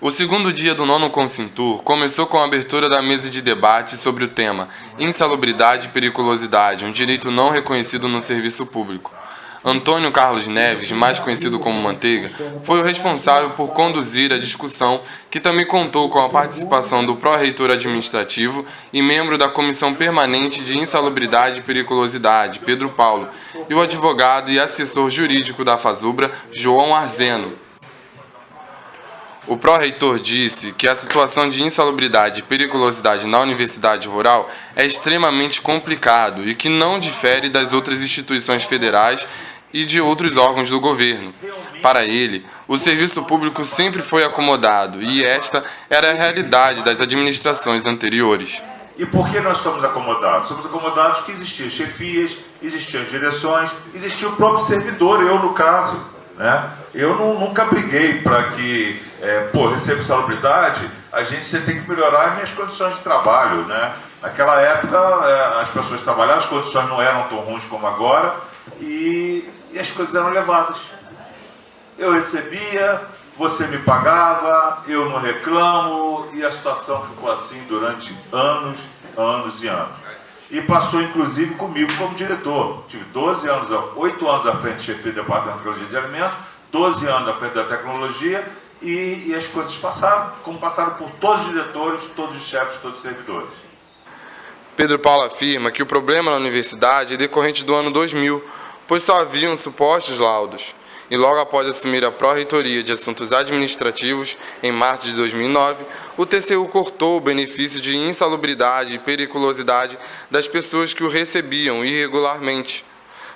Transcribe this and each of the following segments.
O segundo dia do nono Consintur começou com a abertura da mesa de debate sobre o tema Insalubridade e Periculosidade, um direito não reconhecido no serviço público. Antônio Carlos Neves, mais conhecido como Manteiga, foi o responsável por conduzir a discussão, que também contou com a participação do pró-reitor administrativo e membro da Comissão Permanente de Insalubridade e Periculosidade, Pedro Paulo, e o advogado e assessor jurídico da Fazubra, João Arzeno. O pró-reitor disse que a situação de insalubridade e periculosidade na Universidade Rural é extremamente complicado e que não difere das outras instituições federais e de outros órgãos do governo. Para ele, o serviço público sempre foi acomodado e esta era a realidade das administrações anteriores. E por que nós somos acomodados? Somos acomodados porque existiam chefias, existiam direções, existia o próprio servidor, eu no caso. Eu nunca briguei para que, receba insalubridade, você tem que melhorar as minhas condições de trabalho. Naquela época, as pessoas trabalhavam, as condições não eram tão ruins como agora e as coisas eram levadas. Eu recebia, você me pagava, eu não reclamo e a situação ficou assim durante anos, anos e anos. E passou, inclusive, comigo como diretor. Tive 8 anos à frente de chefia do Departamento de Tecnologia de Alimentos, 12 anos à frente da tecnologia, e as coisas passaram, como passaram por todos os diretores, todos os chefes, todos os servidores. Pedro Paulo afirma que o problema na universidade é decorrente do ano 2000, pois só haviam supostos laudos. E logo após assumir a Pró-Reitoria de Assuntos Administrativos, em março de 2009, o TCU cortou o benefício de insalubridade e periculosidade das pessoas que o recebiam irregularmente.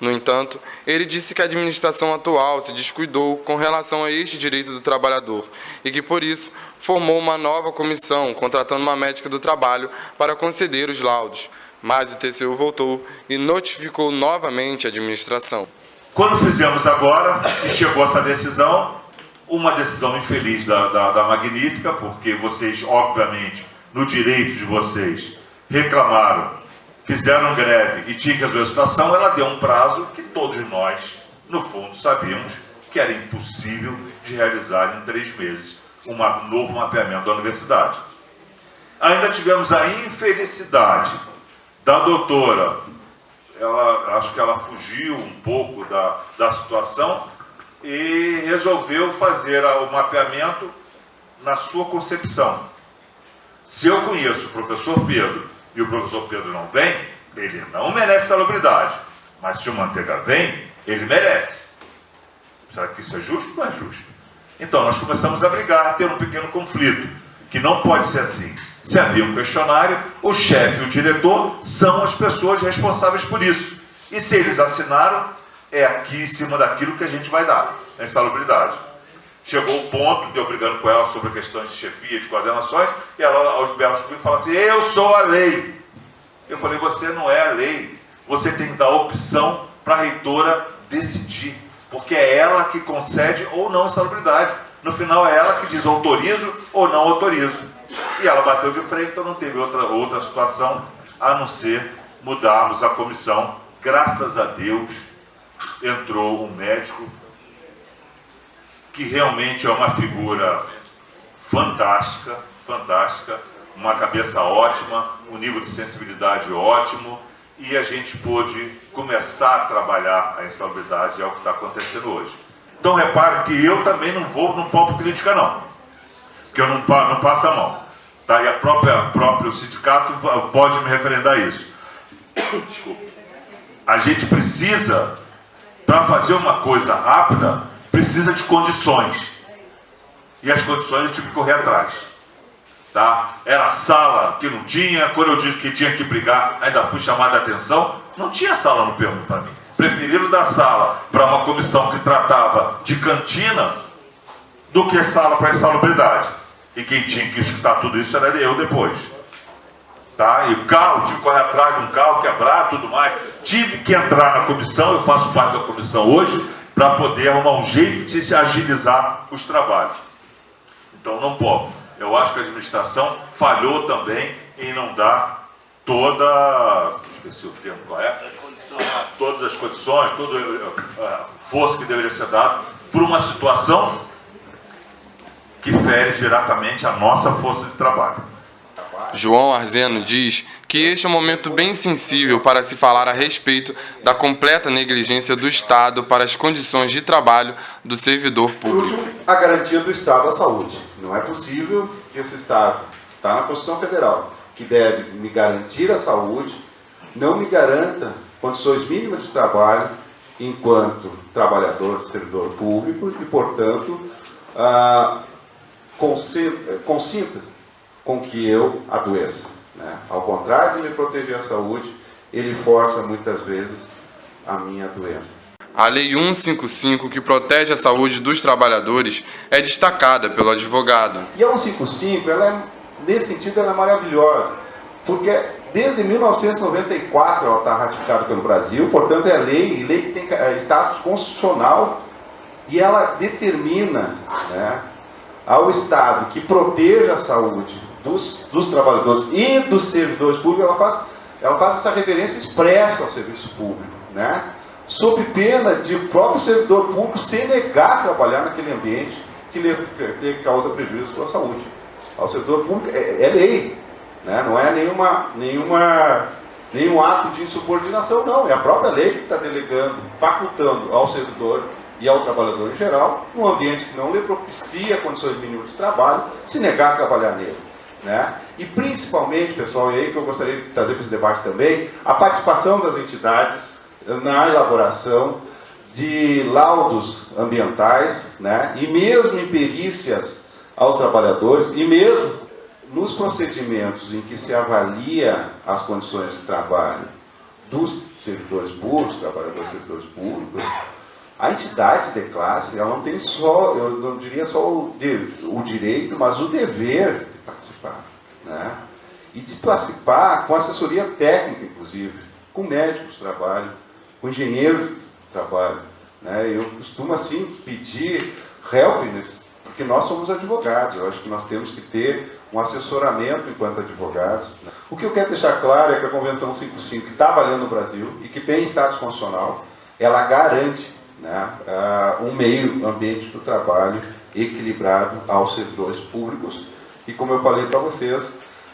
No entanto, ele disse que a administração atual se descuidou com relação a este direito do trabalhador e que, por isso, formou uma nova comissão, contratando uma médica do trabalho para conceder os laudos. Mas o TCU voltou e notificou novamente a administração. Quando fizemos agora, e chegou essa decisão, uma decisão infeliz da Magnífica, porque vocês, obviamente, no direito de vocês, reclamaram, fizeram greve e tinha que resolver a situação, ela deu um prazo que todos nós, no fundo, sabíamos que era impossível de realizar em 3 meses um novo mapeamento da universidade. Ainda tivemos a infelicidade da doutora, acho que ela fugiu um pouco da situação e resolveu fazer o mapeamento na sua concepção. Se eu conheço o professor Pedro e o professor Pedro não vem, ele não merece salubridade. Mas se o Manteiga vem, ele merece. Será que isso é justo? Não é justo. Então nós começamos a brigar, a ter um pequeno conflito, que não pode ser assim. Se havia um questionário, o chefe e o diretor são as pessoas responsáveis por isso. E se eles assinaram, é aqui em cima daquilo que a gente vai dar, a insalubridade. Chegou o ponto de eu brigando com ela sobre questões de chefia, de coordenações, e ela, aos berros comigo, fala assim: eu sou a lei. Eu falei: você não é a lei. Você tem que dar opção para a reitora decidir, porque é ela que concede ou não insalubridade. No final é ela que diz autorizo ou não autorizo. E ela bateu de frente, então não teve outra situação a não ser mudarmos a comissão. Graças a Deus entrou um médico que realmente é uma figura fantástica, uma cabeça ótima, um nível de sensibilidade ótimo, e a gente pôde começar a trabalhar a insalubridade, é o que está acontecendo hoje. Então repare que eu também não vou no palco crítica não, porque eu não passo a mão. Tá? E próprio sindicato pode me referendar isso. Desculpa. A gente precisa, para fazer uma coisa rápida, precisa de condições. E as condições eu tive que correr atrás. Tá? Era sala que não tinha, quando eu disse que tinha que brigar, ainda fui chamado a atenção, não tinha sala no Perno para mim. Preferiram dar sala para uma comissão que tratava de cantina do que sala para insalubridade. E quem tinha que escutar tudo isso era eu depois. Tá? E o carro, tive que correr atrás de um carro, quebrar, tudo mais. Tive que entrar na comissão, eu faço parte da comissão hoje, para poder arrumar um jeito de se agilizar os trabalhos. Então não pode. Eu acho que a administração falhou também em não dar esqueci o termo qual é, todas as condições, toda a força que deveria ser dada por uma situação que fere diretamente a nossa força de trabalho. João Arzeno diz que este é um momento bem sensível para se falar a respeito da completa negligência do Estado para as condições de trabalho do servidor público. A garantia do Estado à saúde. Não é possível que esse Estado, que está na Constituição Federal, que deve me garantir a saúde, não me garanta condições mínimas de trabalho enquanto trabalhador, servidor público e, portanto, consinta com que eu adoeça, né? Ao contrário de me proteger a saúde, ele força muitas vezes a minha doença. A Lei 155, que protege a saúde dos trabalhadores, é destacada pelo advogado. E a 155, nesse sentido, ela é maravilhosa, porque desde 1994 ela está ratificada pelo Brasil, portanto é lei que tem status constitucional, e ela determina, né, ao Estado que proteja a saúde dos trabalhadores e dos servidores públicos. Ela faz essa referência expressa ao serviço público, né? Sob pena de o próprio servidor público se negar a trabalhar naquele ambiente que lhe causa prejuízo à sua saúde. Ao servidor público é lei, né? Não é nenhum ato de insubordinação, não. É a própria lei que está delegando, facultando ao servidor e ao trabalhador em geral, num ambiente que não lhe propicia condições mínimas de trabalho, se negar a trabalhar nele, né? E principalmente, pessoal, e aí que eu gostaria de trazer para esse debate também, a participação das entidades na elaboração de laudos ambientais, né? E mesmo em perícias aos trabalhadores, e mesmo nos procedimentos em que se avalia as condições de trabalho dos servidores públicos, trabalhadores e servidores públicos, a entidade de classe, ela não tem só, eu não diria só o direito, mas o dever de participar, né? E de participar com assessoria técnica, inclusive, com médicos de trabalho, com engenheiros de trabalho, né? Eu costumo, assim, pedir helpness, porque nós somos advogados, eu acho que nós temos que ter um assessoramento enquanto advogados, né? O que eu quero deixar claro é que a Convenção 155, que está valendo no Brasil e que tem status constitucional, ela garante, né, um meio ambiente do trabalho equilibrado aos servidores públicos e, como eu falei para vocês,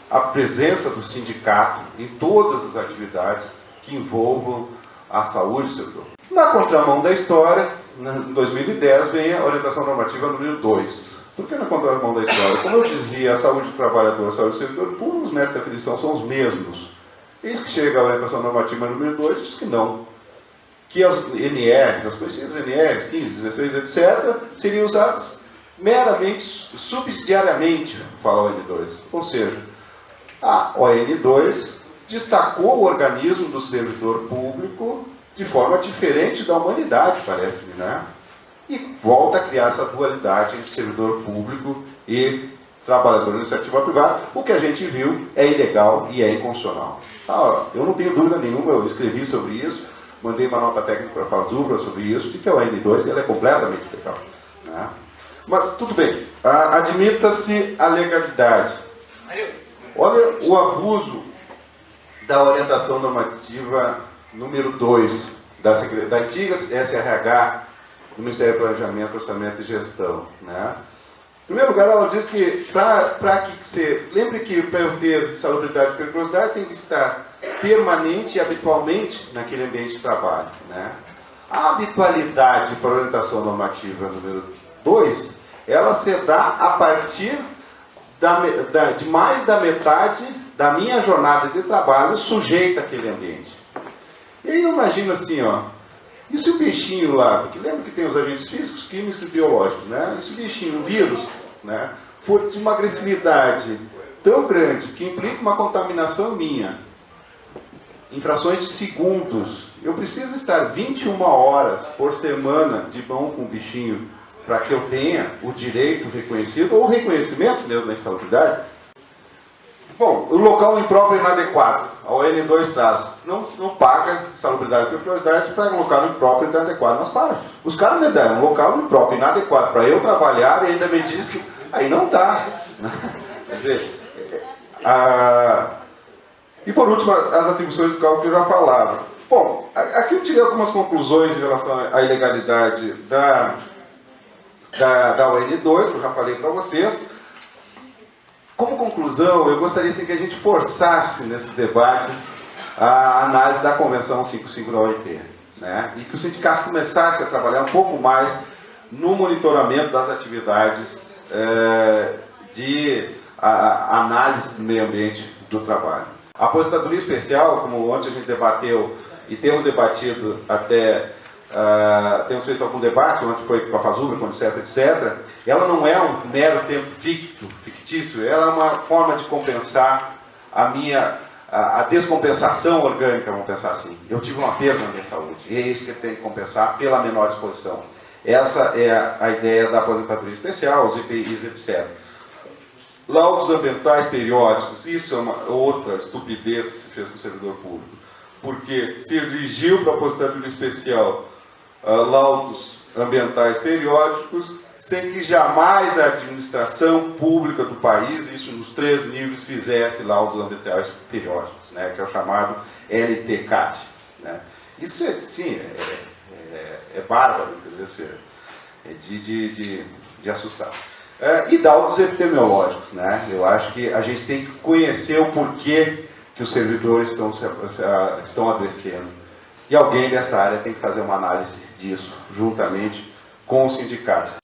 a presença do sindicato em todas as atividades que envolvam a saúde do servidor. Na contramão da história, em 2010, vem a orientação normativa número 2. Por que na contramão da história? Como eu dizia, a saúde do trabalhador, a saúde do servidor público, os métodos de aferição são os mesmos. Eis que chega a orientação normativa número 2 diz que não. Que as NRs, as conhecidas NRs, 15, 16, etc., seriam usadas meramente, subsidiariamente, fala o ON2. Ou seja, a ON2 destacou o organismo do servidor público de forma diferente da humanidade, parece-me, né? E volta a criar essa dualidade entre servidor público e trabalhador de iniciativa privada. O que a gente viu é ilegal e é inconstitucional. Eu não tenho dúvida nenhuma, eu escrevi sobre isso, mandei uma nota técnica para a Fazubra sobre isso, de que a ON2 ela é completamente legal, né? Mas tudo bem, admita-se a legalidade. Olha o abuso da orientação normativa número 2 da antiga SRH do Ministério do Planejamento, Orçamento e Gestão, né? Em primeiro lugar, ela diz que para que você... Lembre que para eu ter salubridade e periculosidade tem que estar permanente e habitualmente naquele ambiente de trabalho, né? A habitualidade para a orientação normativa número 2, ela se dá a partir de mais da metade da minha jornada de trabalho sujeita àquele ambiente. E aí eu imagino assim, ó, e se o bichinho lá, porque lembra que tem os agentes físicos, químicos e biológicos, né? E se o bichinho, o vírus, né, for de uma agressividade tão grande que implica uma contaminação minha, em frações de segundos, eu preciso estar 21 horas por semana de mão com o bichinho para que eu tenha o direito reconhecido, ou o reconhecimento mesmo da insalubridade. Bom, o local impróprio e inadequado, a ON2 traz, não paga salubridade e periculosidade para local impróprio e inadequado, mas para. Os caras me deram um local impróprio e inadequado para eu trabalhar e ainda me diz que aí não dá. Quer dizer, e por último, as atribuições do cálculo que eu já falava. Bom, aqui eu tirei algumas conclusões em relação à ilegalidade da UN2, que eu já falei para vocês. Como conclusão, eu gostaria assim, que a gente forçasse nesses debates a análise da Convenção 55 da OIT, né? E que os sindicatos começassem a trabalhar um pouco mais no monitoramento das atividades de análise do meio ambiente do trabalho. A aposentadoria especial, como ontem a gente debateu e temos debatido até, temos feito algum debate, ontem foi com a Fazubra, com etc, etc, ela não é um mero tempo fictício, ela é uma forma de compensar a descompensação orgânica, vamos pensar assim. Eu tive uma perda na minha saúde, e é isso que tem que compensar pela menor disposição. Essa é a ideia da aposentadoria especial, os EPIs, etc. Laudos ambientais periódicos, isso é uma outra estupidez que se fez com o servidor público. Porque se exigiu para a aposentadoria especial laudos ambientais periódicos, sem que jamais a administração pública do país, isso nos 3 níveis, fizesse laudos ambientais periódicos, né, que é o chamado LTCAT. Né. Isso é, sim, é bárbaro, entendeu? É de assustar. E dados epidemiológicos, né? Eu acho que a gente tem que conhecer o porquê que os servidores estão adoecendo. E alguém dessa área tem que fazer uma análise disso, juntamente com os sindicatos.